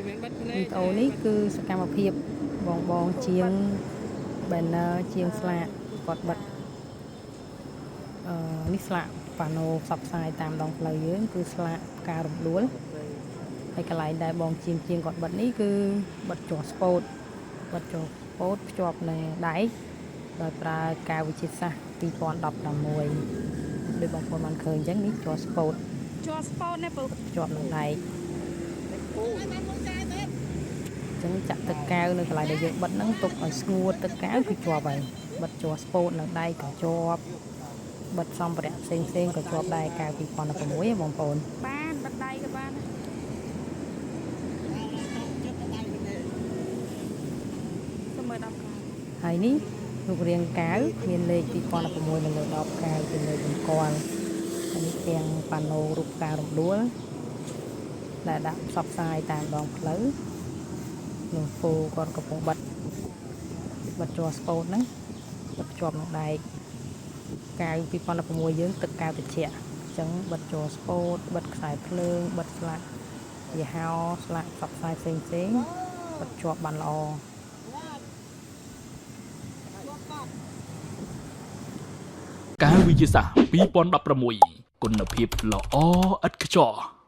វីដេអូនេះគឺសកម្មភាពបងជាង banner ជាងស្លាកគាត់បិទនេះស្លាកប៉ាណូផ្សព្វផ្សាយតាមដងផ្លូវយើងគឺស្លាកផ្ការំដួលហើយកន្លែងដែលបងជាងគាត់បិទនេះគឺបិទជាប់ស្ពោតភ្ជាប់នឹងដែកដោយប្រើការវិទ្យាសាស្ត្រ2016ដោយបងប្អូនបានឃើញអញ្ចឹងនេះជាប់ស្ពោតណាពូភ្ជាប់នឹងដែកចឹងចាក់ទឹកកែវនៅកន្លែងដែលយើងបិទហ្នឹងទុកឲ្យស្ងួតទឹកកែវគឺជាប់ហើយបិទជាប់ស្ពោតនៅដែកក៏ជាប់បិទសម្ភារៈផ្សេងក៏ជាប់ដែរកែវ2016បងប្អូនបានបិទដៃក៏បានហើយនេះរូបរាងកែវមានលេខ2016នៅលើដបកែវជាលេខតម្កល់ហើយនេះទាំងប៉ាណូរូបការរំដួលដែលដាក់ផ្សព្វផ្សាយតាមដងផ្លូវលោកពូគាត់កំពុងបិទជាប់ស្ពោតហ្នឹងបិទជាប់នឹងដែកកែវ2016យើងទឹកកែវត្រជាក់អញ្ចឹងបិទជាប់ស្ពោតបិទខ្សែភ្លើងបិទស្លាកយីហោស្លាកផ្សព្វផ្សាយផ្សេងបិទជាប់បានល្អការវិទ្យាសាស្ត្រ2016គុណភាពល្អឥតខ្ចោះ